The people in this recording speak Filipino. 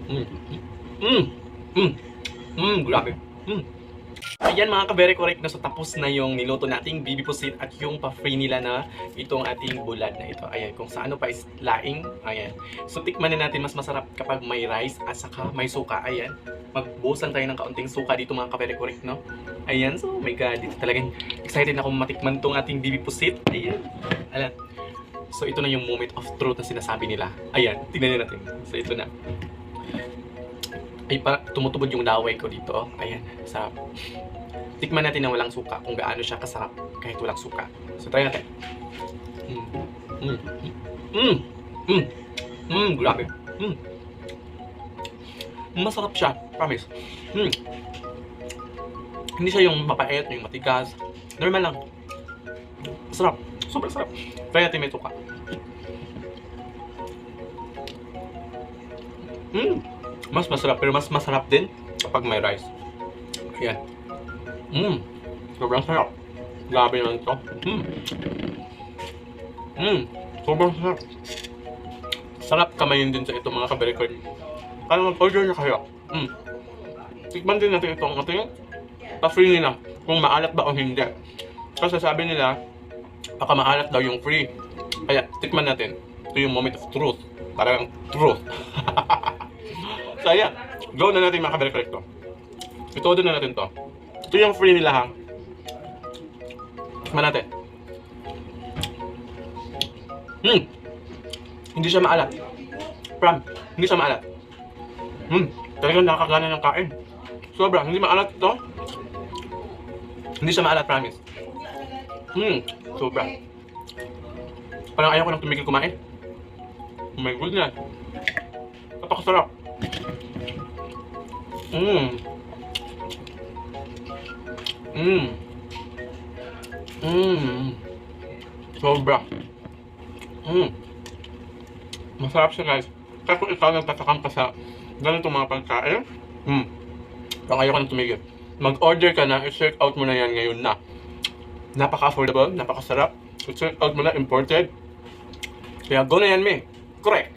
Mm. Mm. Mm. Grabe. Ayan mga ka-very correct na, so tapos na yung niluto nating bibi pusit at yung pa-free nila na itong ating bulad na ito. Ayan, kung sa ano pa is laing. Ayan. So tikman na natin, mas masarap kapag may rice at saka may suka. Ayan. Magbuhusan tayo ng kaunting suka dito mga ka-very correct, no? Ayan, so oh my god, dito talagang excited na akong matikman tong ating bibi pusit. Ayan. Ayan. So ito na yung moment of truth na sinasabi nila. Ayan, tignan natin. So ito na. Ay, tumutubod yung laway ko dito. Ayan, sarap. Tikman natin na walang suka kung gaano siya kasarap kahit walang suka. So try natin. Grabe. Masarap siya, promise. Hindi siya yung mapait, yung matigas. Normal lang. Masarap. Super sarap. Try natin may suka. Mas masarap, pero mas masarap din kapag may rice. Ayan. Sobrang sarap. Grabe naman ito. Sobrang sarap. Sarap kamayin din sa ito mga kaberikoy. Kaya mag-order na kayo. Tikman din natin itong ating pa-free nila. Kung maalat ba o hindi. Kasi sabi nila, baka maalat daw yung free. Kaya tikman natin. Ito yung moment of truth. Parang truth. So ayan, go na natin mga kaberikoy ito. Ito na natin to. Ito yung free nila ha. Tikman natin. Hindi siya maalat. Pram, hindi siya maalat. Talagang nakakagana ng kain. Sobra, hindi maalat ito. Hindi siya maalat, promise. Sobra. Parang ayaw ko nang tumigil kumain. Oh my goodness. Napakasarap. Sobra. Masarap siya guys. Kaya kung ikaw nagtatakam ka sa ganitong mga pagkain, parang ayaw ka nang tumigil. Mag-order ka na, i-check out mo na yan ngayon na. Napaka-affordable, napakasarap. I-check out mo na, imported. Kaya go na yan, me. Correct.